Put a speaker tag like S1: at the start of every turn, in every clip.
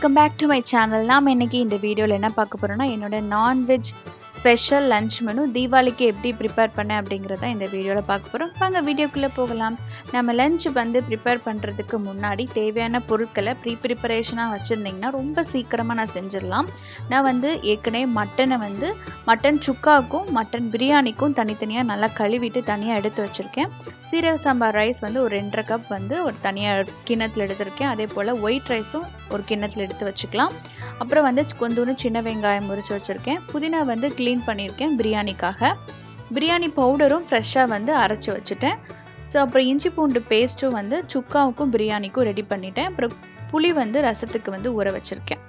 S1: Welcome back to my channel. நாம் இன்றைக்கி இந்த வீடியோவில் என்ன பார்க்க போகிறோன்னா, என்னோட நான்வெஜ் ஸ்பெஷல் லன்ச் மெனு தீபாவளிக்கு எப்படி ப்ரிப்பேர் பண்ணேன் அப்படிங்கிறத இந்த வீடியோவில் பார்க்க போகிறோம். வாங்க வீடியோக்குள்ளே போகலாம். நம்ம லன்ச் ப்ரிப்பேர் பண்ணுறதுக்கு முன்னாடி தேவையான பொருட்களை ப்ரிப்பரேஷனாக வச்சுருந்திங்கன்னா ரொம்ப சீக்கிரமாக நான் செஞ்சிடலாம். நான் ஏற்கனவே மட்டன் சுக்காவுக்கும் மட்டன் பிரியாணிக்கும் தனித்தனியாக நல்லா கழுவிட்டு தனியாக எடுத்து வச்சுருக்கேன். சீரக சாம்பார் ரைஸ் ஒரு 2.5 கப் ஒரு தனியாக கிண்ணத்தில் எடுத்திருக்கேன். அதே போல் ஒயிட் ரைஸும் ஒரு கிண்ணத்தில் எடுத்து வச்சுக்கலாம். அப்புறம் கொஞ்சோண்டு சின்ன வெங்காயம் முறித்து வச்சுருக்கேன். புதினா க்ளீன் பண்ணியிருக்கேன் பிரியாணிக்காக. பிரியாணி பவுடரும் ஃப்ரெஷ்ஷாக அரைச்சி வச்சுட்டேன். ஸோ அப்புறம் இஞ்சி பூண்டு பேஸ்ட்டும் சுக்காவுக்கும் பிரியாணிக்கும் ரெடி பண்ணிட்டேன். அப்புறம் புளி ரசத்துக்கு ஊற வச்சுருக்கேன்.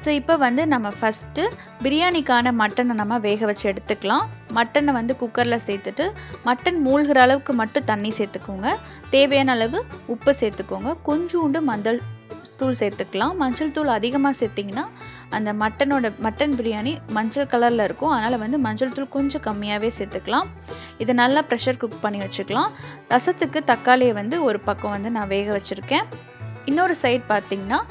S1: ஸோ இப்போ நம்ம ஃபஸ்ட்டு பிரியாணிக்கான மட்டனை நம்ம வேக வச்சு எடுத்துக்கலாம். மட்டனை குக்கரில் சேர்த்துட்டு மட்டன் மூழ்கிற அளவுக்கு மட்டும் தண்ணி சேர்த்துக்கோங்க. தேவையான அளவு உப்பு சேர்த்துக்கோங்க. கொஞ்சோண்டு மஞ்சள் தூள் சேர்த்துக்கலாம். மஞ்சள் தூள் அதிகமாக சேர்த்திங்கன்னா அந்த மட்டன் பிரியாணி மஞ்சள் கலரில் இருக்கும். அதனால் மஞ்சள் தூள் கொஞ்சம் கம்மியாகவே சேர்த்துக்கலாம். இதை நல்லா ப்ரெஷர் குக் பண்ணி வச்சுக்கலாம். ரசத்துக்கு தக்காளியை ஒரு பக்கம் நான் வேக வச்சுருக்கேன். இன்னொரு சைட் பார்த்திங்கன்னா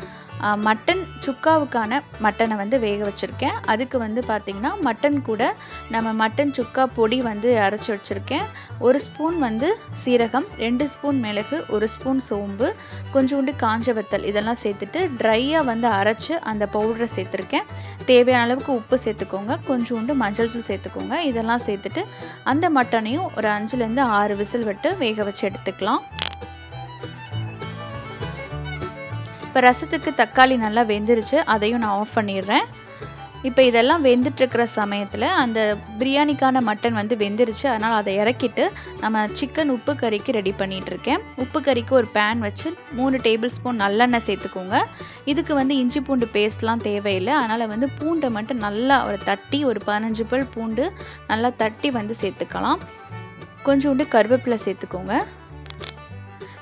S1: மட்டன் சுக்காவுக்கான மட்டனை வேக வச்சுருக்கேன். அதுக்கு பார்த்திங்கன்னா மட்டன் கூட நம்ம மட்டன் சுக்கா பொடி அரைச்சி வச்சுருக்கேன். 1 ஸ்பூன் சீரகம், 2 ஸ்பூன் மிளகு, 1 ஸ்பூன் சோம்பு, கொஞ்சோண்டு காஞ்ச வத்தல் இதெல்லாம் சேர்த்துட்டு ட்ரையாக அரைச்சி அந்த பவுடரை சேர்த்துருக்கேன். தேவையான அளவுக்கு உப்பு சேர்த்துக்கோங்க. கொஞ்சோண்டு மஞ்சள் தூள் சேர்த்துக்கோங்க. இதெல்லாம் சேர்த்துட்டு அந்த மட்டனையும் ஒரு 5லேருந்து 6 விசில் விட்டு வேக வச்சு எடுத்துக்கலாம். இப்போ ரசத்துக்கு தக்காளி நல்லா வெந்துருச்சு. அதையும் நான் ஆஃப் பண்ணிடுறேன். இப்போ இதெல்லாம் வெந்துட்டுருக்கிற சமயத்தில் அந்த பிரியாணிக்கான மட்டன் வெந்துருச்சு. அதனால் அதை இறக்கிட்டு நம்ம சிக்கன் உப்பு கறிக்கு ரெடி பண்ணிகிட்ருக்கேன். உப்பு கறிக்கு ஒரு பேன் வச்சு 3 டேபிள் ஸ்பூன் நல்லெண்ணெய் சேர்த்துக்கோங்க. இதுக்கு இஞ்சி பூண்டு பேஸ்ட்லாம் தேவையில்லை. அதனால் பூண்டை மட்டும் நல்லா தட்டி ஒரு 15 பல் பூண்டு நல்லா தட்டி சேர்த்துக்கலாம். கொஞ்சோண்டு கருவேப்பிலை சேர்த்துக்கோங்க.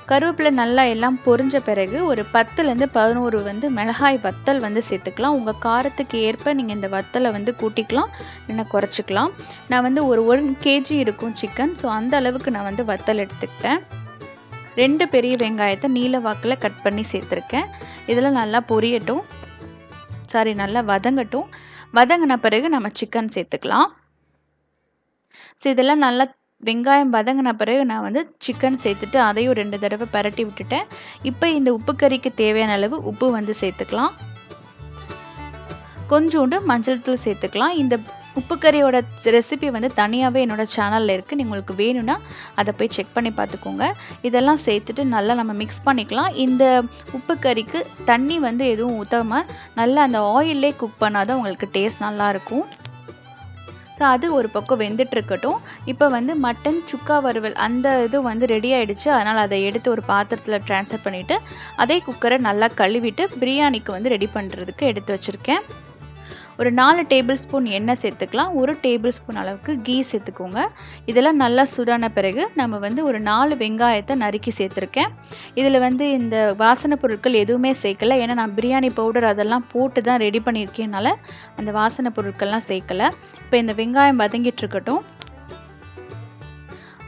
S1: கருவேப்பிலை நல்லா எல்லாம் பொரிஞ்ச பிறகு ஒரு 10லேருந்து 11 மிளகாய் வத்தல் சேர்த்துக்கலாம். உங்கள் காரத்துக்கு ஏற்ப நீங்கள் இந்த வத்தலை கூட்டிக்கலாம், இல்லைன்னா குறைச்சிக்கலாம். நான் ஒரு 1 kg இருக்கும் சிக்கன். ஸோ அந்த அளவுக்கு நான் வத்தல் எடுத்துக்கிட்டேன். 2 பெரிய வெங்காயத்தை நீல வாக்கில் கட் பண்ணி சேர்த்துருக்கேன். இதெல்லாம் நல்லா நல்லா வதங்கட்டும். வதங்கின பிறகு நம்ம சிக்கன் சேர்த்துக்கலாம். ஸோ இதெல்லாம் நல்லா வெங்காயம் வதங்கின பிறகு நான் சிக்கன் சேர்த்துட்டு அதையும் 2 தடவை பரட்டி விட்டுட்டேன். இப்போ இந்த உப்பு கறிக்கு தேவையான அளவு உப்பு சேர்த்துக்கலாம். கொஞ்சோண்டு மஞ்சள் தூள் சேர்த்துக்கலாம். இந்த உப்பு கறியோட ரெசிபி தனியாகவே என்னோடய சேனலில் இருக்குது. உங்களுக்கு வேணும்னா அதை போய் செக் பண்ணி பார்த்துக்கோங்க. இதெல்லாம் சேர்த்துட்டு நல்லா நம்ம மிக்ஸ் பண்ணிக்கலாம். இந்த உப்பு கறிக்கு தண்ணி எதுவும் ஊற்றாமல் நல்லா அந்த ஆயிலே குக் பண்ணாதான் உங்களுக்கு டேஸ்ட் நல்லாயிருக்கும். ஸோ அது ஒரு பக்கம் வெந்துட்டுருக்கட்டும். இப்போ மட்டன் சுக்கா வறுவல் அந்த இது ரெடி ஆகிடுச்சு. அதனால் அதை எடுத்து ஒரு பாத்திரத்தில் ட்ரான்ஸ்ஃபர் பண்ணிவிட்டு அதே குக்கரை நல்லா கழுவிட்டு பிரியாணிக்கு ரெடி பண்ணுறதுக்கு எடுத்து வச்சுருக்கேன். ஒரு 4 டேபிள் ஸ்பூன் எண்ணெய் சேர்த்துக்கலாம். 1 டேபிள் ஸ்பூன் அளவுக்கு கீ சேர்த்துக்கோங்க. இதெல்லாம் நல்லா சூடான பிறகு நம்ம ஒரு 4 வெங்காயத்தை நறுக்கி சேர்த்துருக்கேன். இதில் இந்த வாசனை பொருட்கள் எதுவுமே சேர்க்கலை. ஏன்னா நான் பிரியாணி பவுடர் அதெல்லாம் போட்டு தான் ரெடி பண்ணியிருக்கேனால அந்த வாசனை பொருட்கள்லாம் சேர்க்கலை. இப்போ இந்த வெங்காயம் வதங்கிட்டுருக்கட்டும்.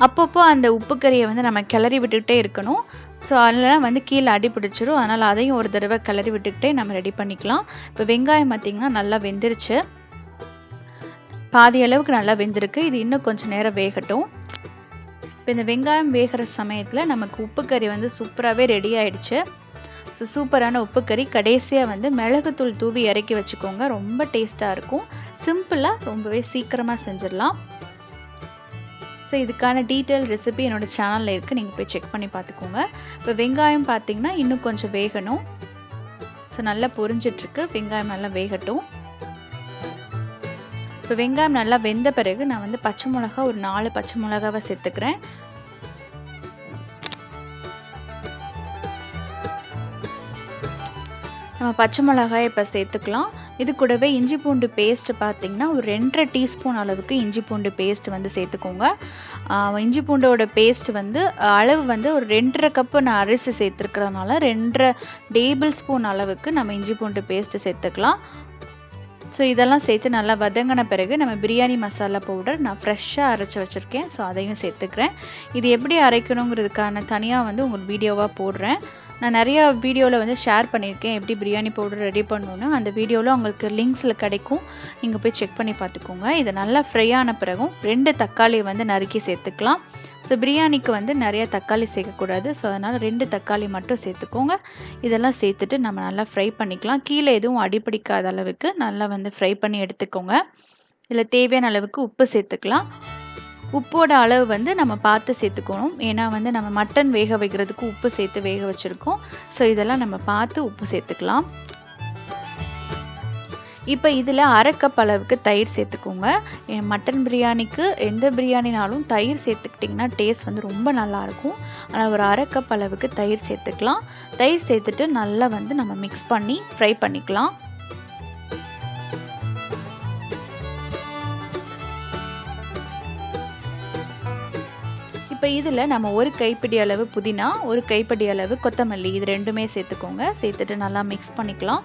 S1: அப்பப்போ அந்த உப்பு கறியை நம்ம கிளறி விட்டுக்கிட்டே இருக்கணும். ஸோ அதெல்லாம் கீழே அடி பிடிச்சிரும். அதனால் அதையும் ஒரு தடவை கிளறி விட்டுக்கிட்டே நம்ம ரெடி பண்ணிக்கலாம். இப்போ வெங்காயம் பார்த்திங்கன்னா நல்லா வெந்துருச்சு. பாதி அளவுக்கு நல்லா வெந்திருக்கு. இது இன்னும் கொஞ்சம் நேரம் வேகட்டும். இப்போ இந்த வெங்காயம் வேகிற சமயத்தில் நமக்கு உப்பு கறி சூப்பராகவே ரெடி ஆகிடுச்சு. ஸோ சூப்பரான உப்பு கறி. கடைசியாக மிளகுத்தூள் தூவி இறக்கி வச்சுக்கோங்க. ரொம்ப டேஸ்ட்டாக இருக்கும். சிம்பிளாக ரொம்பவே சீக்கிரமாக செஞ்சிடலாம். ஸோ இதுக்கான டீட்டெயில் ரெசிபி என்னோடய சேனலில் இருக்குது. நீங்கள் போய் செக் பண்ணி பார்த்துக்கோங்க. இப்போ வெங்காயம் பார்த்திங்கன்னா இன்னும் கொஞ்சம் வேகணும். ஸோ நல்லா பொரிஞ்சிட்ருக்கு. வெங்காயம் நல்லா வேகட்டும். இப்போ வெங்காயம் நல்லா வெந்த பிறகு நான் பச்சை மிளகா ஒரு 4 பச்சை மிளகாவை சேர்த்துக்கிறேன். நம்ம பச்சை மிளகாயை இப்போ சேர்த்துக்கலாம். இது கூடவே இஞ்சி பூண்டு பேஸ்ட்டு பார்த்திங்கன்னா ஒரு 2.5 டீஸ்பூன் அளவுக்கு இஞ்சி பூண்டு பேஸ்ட் சேர்த்துக்கோங்க. இஞ்சி பூண்டோட பேஸ்ட் அளவு ஒரு 2.5 கப்பு நான் அரிசி சேர்த்துருக்கிறதுனால 2.5 டேபிள் ஸ்பூன் அளவுக்கு நம்ம இஞ்சி பூண்டு பேஸ்ட்டு சேர்த்துக்கலாம். ஸோ இதெல்லாம் சேர்த்து நல்லா வதங்கின பிறகு நம்ம பிரியாணி மசாலா பவுடர் நான் ஃப்ரெஷ்ஷாக அரைச்சி வச்சுருக்கேன். ஸோ அதையும் சேர்த்துக்கிறேன். இது எப்படி அரைக்கணுங்கிறதுக்கான தனியாக உங்களுக்கு வீடியோவாக போடுறேன். நான் நிறையா வீடியோவில் வந்து ஷேர் பண்ணியிருக்கேன் எப்படி பிரியாணி பவுடர் ரெடி பண்ணணுன்னு. அந்த வீடியோவில் உங்களுக்கு லிங்க்ஸில் கிடைக்கும், நீங்கள் போய் செக் பண்ணி பார்த்துக்கோங்க. இது நல்லா ஃப்ரை ஆன பிறகும் 2 தக்காளியை வந்து நறுக்கி சேர்த்துக்கலாம். ஸோ பிரியாணிக்கு வந்து நிறைய தக்காளி சேர்க்கக்கூடாது. ஸோ அதனால் 2 தக்காளி மட்டும் சேர்த்துக்கோங்க. இதெல்லாம் சேர்த்துட்டு நம்ம நல்லா ஃப்ரை பண்ணிக்கலாம். கீழே எதுவும் அடிப்பிடிக்காத அளவுக்கு நல்லா வந்து ஃப்ரை பண்ணி எடுத்துக்கோங்க. இதில் தேவையான அளவுக்கு உப்பு சேர்த்துக்கலாம். உப்போட அளவு வந்து நம்ம பார்த்து சேர்த்துக்கணும். ஏன்னா வந்து நம்ம மட்டன் வேக வைக்கிறதுக்கு உப்பு சேர்த்து வேக வச்சுருக்கோம். ஸோ இதெல்லாம் நம்ம பார்த்து உப்பு சேர்த்துக்கலாம். இப்போ இதில் 1/2 கப் அளவுக்கு தயிர் சேர்த்துக்கோங்க. மட்டன் பிரியாணிக்கு எந்த பிரியாணினாலும் தயிர் சேர்த்துக்கிட்டிங்கன்னா டேஸ்ட் வந்து ரொம்ப நல்லாயிருக்கும். அதனால் ஒரு 1/2 கப் அளவுக்கு தயிர் சேர்த்துக்கலாம். தயிர் சேர்த்துட்டு நல்லா வந்து நம்ம மிக்ஸ் பண்ணி ஃப்ரை பண்ணிக்கலாம். இப்போ இதில் நம்ம 1 கைப்பிடி அளவு புதினா, 1 கைப்பிடி அளவு கொத்தமல்லி, இது 2மே சேர்த்துக்கோங்க. சேர்த்துட்டு நல்லா மிக்ஸ் பண்ணிக்கலாம்.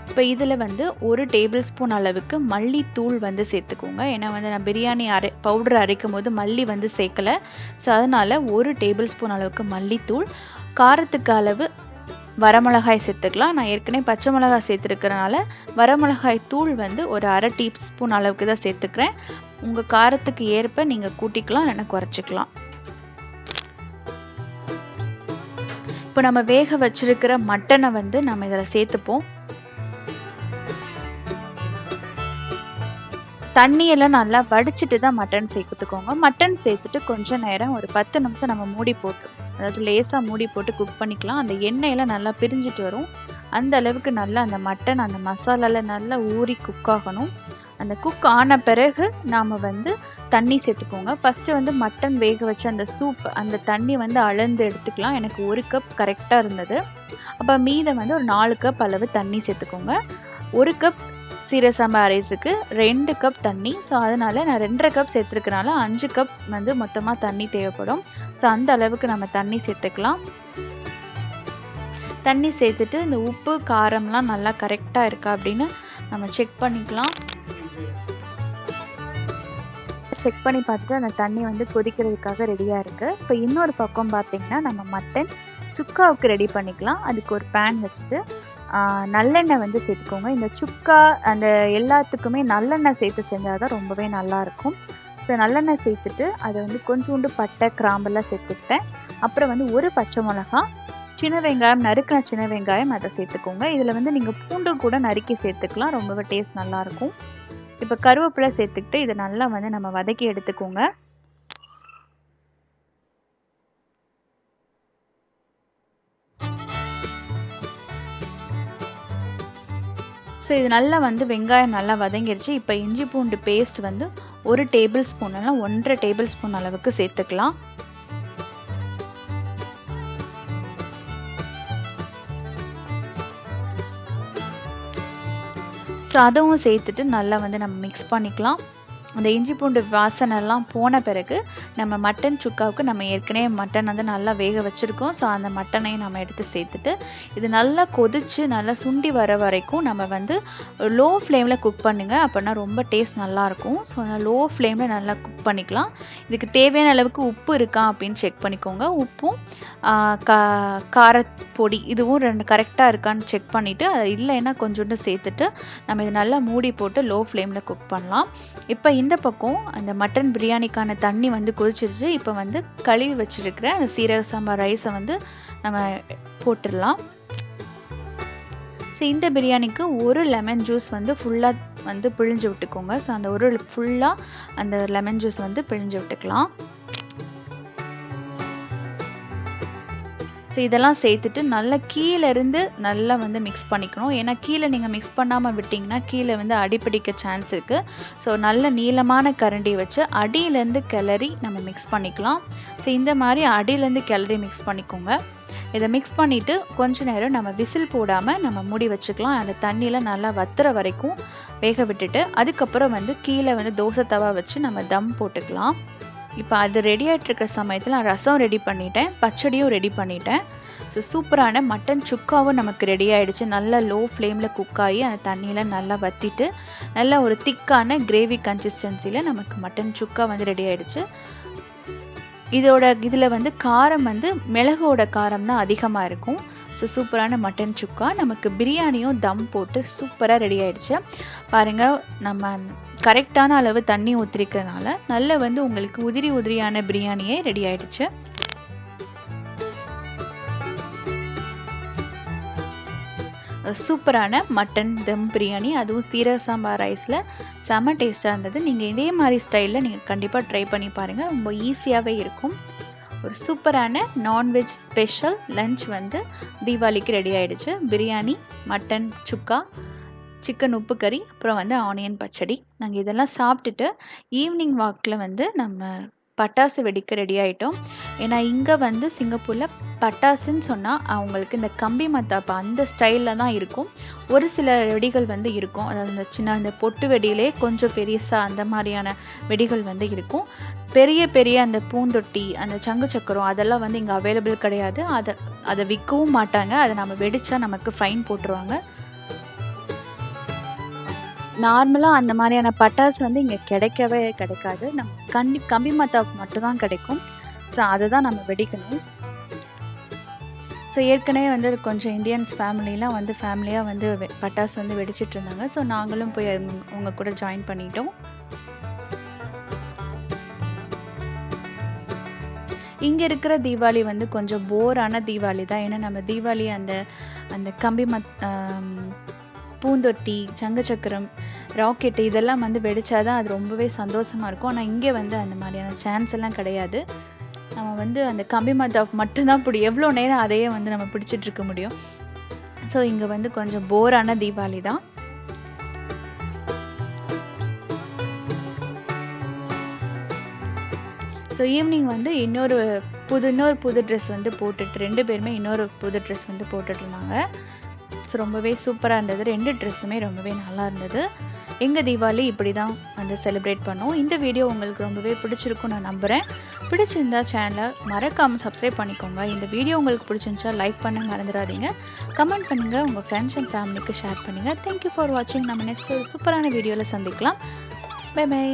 S1: இப்போ இதில் வந்து 1 டேபிள் ஸ்பூன் அளவுக்கு மல்லித்தூள் வந்து சேர்த்துக்கோங்க. ஏன்னா வந்து நான் பிரியாணி பவுடர் அரைக்கும் போது மல்லி வந்து சேர்க்கலை. ஸோ அதனால் 1 டேபிள் ஸ்பூன் அளவுக்கு மல்லித்தூள். காரத்துக்கு அளவு வரமிளகாய் சேர்த்துக்கலாம். நான் ஏற்கனவே பச்சை மிளகாய் சேர்த்துருக்கிறனால வரமிளகாய் தூள் வந்து ஒரு 1/2 டீஸ்பூன் அளவுக்கு தான் சேர்த்துக்கிறேன். உங்கள் காரத்துக்கு ஏற்ப நீங்கள் கூட்டிக்கலாம், இல்லைன்னா குறைச்சிக்கலாம். இப்போ நம்ம வேக வச்சிருக்கிற மட்டனை வந்து நம்ம இதில் சேர்த்துப்போம். தண்ணியெல்லாம் நல்லா வடிச்சிட்டு தான் மட்டன் சேர்த்துக்கோங்க. மட்டன் சேர்த்துட்டு கொஞ்சம் நேரம் ஒரு 10 நிமிஷம் நம்ம மூடி போட்டு, அதாவது லேசாக மூடி போட்டு குக் பண்ணிக்கலாம். அந்த எண்ணெயெல்லாம் நல்லா பிரிஞ்சிட்டு வரும். அந்த அளவுக்கு நல்லா அந்த மட்டன் அந்த மசாலாவில் நல்லா ஊறி குக் ஆகணும். அந்த குக் ஆன பிறகு நாம் வந்து தண்ணி சேர்த்துக்கோங்க. ஃபஸ்ட்டு வந்து மட்டன் வேக வச்ச அந்த சூப், அந்த தண்ணி வந்து அளந்து எடுத்துக்கலாம். எனக்கு 1 கப் கரெக்டாக இருந்தது. அப்போ மீதம் வந்து ஒரு 4 கப் அளவு தண்ணி சேர்த்துக்கோங்க. 1 கப் சீரக சம்பா ரைஸுக்கு 2 கப் தண்ணி. ஸோ அதனால் நான் 2.5 கப் சேர்த்துருக்கனால 5 கப் வந்து மொத்தமாக தண்ணி தேவைப்படும். ஸோ அந்த அளவுக்கு நம்ம தண்ணி சேர்த்துக்கலாம். தண்ணி சேர்த்துட்டு இந்த உப்பு காரம்லாம் நல்லா கரெக்டாக இருக்கா அப்படின்னு நம்ம செக் பண்ணிக்கலாம். செக் பண்ணி பார்த்துட்டு அந்த தண்ணி வந்து கொதிக்கிறதுக்காக ரெடியாக இருக்குது. இப்போ இன்னொரு பக்கம் பார்த்திங்கன்னா நம்ம மட்டன் சுக்காவுக்கு ரெடி பண்ணிக்கலாம். அதுக்கு ஒரு பேன் வச்சுட்டு நல்லெண்ணெய் வந்து சேர்த்துக்கோங்க. இந்த சுக்கா அந்த எல்லாத்துக்குமே நல்லெண்ணெய் சேர்த்து செஞ்சால் தான் ரொம்பவே நல்லாயிருக்கும். ஸோ நல்லெண்ணெய் சேர்த்துட்டு அதை வந்து கொஞ்சோண்டு பட்டை கிராம்பெல்லாம் சேர்த்துக்கிட்டேன். அப்புறம் வந்து 1 பச்சை மிளகா, சின்ன வெங்காயம், நறுக்கின சின்ன வெங்காயம் அதை சேர்த்துக்கோங்க. இதில் வந்து நீங்கள் பூண்டு கூட நறுக்கி சேர்த்துக்கலாம், ரொம்பவே டேஸ்ட் நல்லாயிருக்கும். இப்போ கருவேப்பிலை சேர்த்துக்கிட்டு இதை நல்லா வந்து நம்ம வதக்கி எடுத்துக்கோங்க. ஸோ இது நல்லா வந்து வெங்காயம் நல்லா வதங்கிடுச்சு. இப்போ இஞ்சி பூண்டு பேஸ்ட் வந்து 1 டேபிள் ஸ்பூன் இல்லைனா 1.5 டேபிள் ஸ்பூன் அளவுக்கு சேர்த்துக்கலாம். ஸோ அதுவும் சேர்த்துட்டு நல்லா வந்து நம்ம மிக்ஸ் பண்ணிக்கலாம். அந்த இஞ்சி பூண்டு வாசனைலாம் போன பிறகு நம்ம மட்டன் சுக்காவுக்கு நம்ம ஏற்கனவே மட்டன் வந்து நல்லா வேக வச்சுருக்கோம். ஸோ அந்த மட்டனையும் நம்ம எடுத்து சேர்த்துட்டு இது நல்லா கொதித்து நல்லா சுண்டி வர வரைக்கும் நம்ம வந்து லோ ஃப்ளேமில் குக் பண்ணுங்கள். அப்படின்னா ரொம்ப டேஸ்ட் நல்லாயிருக்கும். ஸோ லோ ஃப்ளேமில் நல்லா குக் பண்ணிக்கலாம். இதுக்கு தேவையான அளவுக்கு உப்பு இருக்கா அப்படின்னு செக் பண்ணிக்கோங்க. உப்பும் காரப்பொடி இதுவும் 2 கரெக்டாக இருக்கான்னு செக் பண்ணிவிட்டு அது இல்லைன்னா கொஞ்சோண்டு சேர்த்துட்டு நம்ம இது நல்லா மூடி போட்டு லோ ஃப்ளேமில் குக் பண்ணலாம். இப்போ இந்த பக்கம் அந்த மட்டன் பிரியாணிக்கான தண்ணி வந்து கொதிச்சிருச்சு. இப்போ வந்து கழுவி வச்சுருக்கிற அந்த சீரக சம்பா ரைஸை வந்து நம்ம போட்டுடலாம். ஸோ இந்த பிரியாணிக்கு 1 லெமன் ஜூஸ் வந்து ஃபுல்லாக வந்து பிழிஞ்சு விட்டுக்கோங்க. ஸோ அந்த ஃபுல்லாக அந்த லெமன் ஜூஸ் வந்து பிழிஞ்சு விட்டுக்கலாம். ஸோ இதெல்லாம் சேர்த்துட்டு நல்லா கீழேருந்து நல்லா வந்து மிக்ஸ் பண்ணிக்கணும். ஏன்னா கீழே நீங்கள் மிக்ஸ் பண்ணாமல் விட்டிங்கன்னா கீழே வந்து அடிப்பிடிக்க சான்ஸ் இருக்குது. ஸோ நல்ல நீளமான கரண்டி வச்சு அடியிலேருந்து கிளறி நம்ம மிக்ஸ் பண்ணிக்கலாம். ஸோ இந்த மாதிரி அடியிலேருந்து கிளறி மிக்ஸ் பண்ணிக்கோங்க. இதை மிக்ஸ் பண்ணிவிட்டு கொஞ்ச நேரம் நம்ம விசில் போடாமல் நம்ம மூடி வச்சுக்கலாம். அந்த தண்ணியில் நல்லா வத்துற வரைக்கும் வேக விட்டுட்டு அதுக்கப்புறம் வந்து கீழே வந்து தோசை தவா வச்சு நம்ம தம் போட்டுக்கலாம். இப்போ அது ரெடி ஆகிட்டுருக்க சமயத்தில் நான் ரசம் ரெடி பண்ணிட்டேன், பச்சடியும் ரெடி பண்ணிட்டேன். ஸோ சூப்பரான மட்டன் சுக்காவும் நமக்கு ரெடி ஆகிடுச்சு. நல்லா லோ ஃப்ளேமில் குக் ஆகி அந்த தண்ணியில் நல்லா வற்றிட்டு நல்ல ஒரு திக்கான கிரேவி கன்சிஸ்டன்சியில் நமக்கு மட்டன் சுக்கா வந்து ரெடி ஆகிடுச்சு. இதில் வந்து காரம் வந்து மிளகோட காரம் தான் அதிகமாக இருக்கும். ஸோ சூப்பரான மட்டன் சுக்கா நமக்கு பிரியாணியும் தம் போட்டு சூப்பராக ரெடி ஆயிடுச்சு. பாருங்கள், நம்ம கரெக்டான அளவு தண்ணி ஊற்றிருக்கிறதுனால நல்ல வந்து உங்களுக்கு உதிரி உதிரியான பிரியாணியே ரெடி ஆயிடுச்சு. சூப்பரான மட்டன் தம் பிரியாணி, அதுவும் சீரக சாம்பார் ரைஸில் செம்ம டேஸ்ட்டாக இருந்தது. நீங்கள் இதே மாதிரி ஸ்டைலில் நீங்கள் கண்டிப்பாக ட்ரை பண்ணி பாருங்கள். ரொம்ப ஈஸியாகவே இருக்கும். ஒரு சூப்பரான நான்வெஜ் ஸ்பெஷல் லன்ச் வந்து தீபாவளிக்கு ரெடி ஆகிடுச்சு. பிரியாணி, மட்டன் சுக்கா, சிக்கன் உப்பு கறி, அப்புறம் வந்து ஆனியன் பச்சடி. நாங்கள் இதெல்லாம் சாப்பிட்டுட்டு ஈவினிங் வாக்கில் வந்து நம்ம பட்டாசு வெடிக்க ரெடி ஆகிட்டோம். ஏன்னா இங்கே வந்து சிங்கப்பூரில் பட்டாசுன்னு சொன்னால் அவங்களுக்கு இந்த கம்பி மத்தாப்பு அந்த ஸ்டைலில் தான் இருக்கும். ஒரு சில வெடிகள் வந்து இருக்கும், அதாவது இந்த சின்ன இந்த பொட்டு வெடியிலே கொஞ்சம் பெருசாக அந்த மாதிரியான வெடிகள் வந்து இருக்கும். பெரிய பெரிய அந்த பூந்தொட்டி, அந்த சங்கு சக்கரம் அதெல்லாம் வந்து இங்கே அவைலபிள் கிடையாது. அதை விற்கவும் மாட்டாங்க. அதை நம்ம வெடித்தா நமக்கு ஃபைன் போட்டுருவாங்க. நார்மலாக அந்த மாதிரியான பட்டாசு வந்து இங்கே கிடைக்கவே கிடைக்காது. கம்பி மத்தாப்பு மட்டும்தான் கிடைக்கும். ஸோ அதை தான் நம்ம வெடிக்கணும். ஸோ ஏற்கனவே வந்து கொஞ்சம் இந்தியன்ஸ் ஃபேமிலிலாம் வந்து ஃபேமிலியாக வந்து பட்டாசு வந்து வெடிச்சிட்டு இருந்தாங்க. ஸோ நாங்களும் போய் அவங்க கூட ஜாயின் பண்ணிட்டோம். இங்கே இருக்கிற தீபாவளி வந்து கொஞ்சம் போரான தீபாவளி தான். ஏன்னா நம்ம தீபாவளி அந்த கம்பி பூந்தொட்டி, சங்கு சக்கரம், ராக்கெட்டு இதெல்லாம் வந்து வெடிச்சாதான் அது ரொம்பவே சந்தோஷமாக இருக்கும். ஆனால் இங்கே வந்து அந்த மாதிரியான சான்ஸ் எல்லாம் கிடையாது. நம்ம வந்து அந்த கம்பி மத்தாப்பு மட்டும்தான் எவ்வளோ நேரம் அதையே வந்து நம்ம பிடிச்சிட்ருக்க முடியும். ஸோ இங்கே வந்து கொஞ்சம் போரான தீபாவளி தான். ஸோ ஈவினிங் வந்து இன்னொரு புது ட்ரெஸ் வந்து போட்டுட்டு 2 பேருமே இன்னொரு புது ட்ரெஸ் வந்து போட்டுட்ருந்தாங்க. ஸோ ரொம்பவே சூப்பராக இருந்தது. 2 ட்ரெஸ்ஸுமே ரொம்பவே நல்லா இருந்தது. எங்கள் தீபாவளி இப்படி தான் வந்து செலிப்ரேட் பண்ணோம். இந்த வீடியோ உங்களுக்கு ரொம்பவே பிடிச்சிருக்கும் நான் நம்புகிறேன். பிடிச்சிருந்தா சேனலை மறக்காமல் சப்ஸ்கிரைப் பண்ணிக்கோங்க. இந்த வீடியோ உங்களுக்கு பிடிச்சிருந்துச்சா லைக் பண்ண மறந்துடாதீங்க. கமெண்ட் பண்ணுங்கள், உங்கள் ஃப்ரெண்ட்ஸ் அண்ட் ஃபேமிலிக்கு ஷேர் பண்ணுங்கள். தேங்க்யூ ஃபார் வாட்சிங். நம்ம நெக்ஸ்ட் சூப்பரான வீடியோவில் சந்திக்கலாம். Bye by.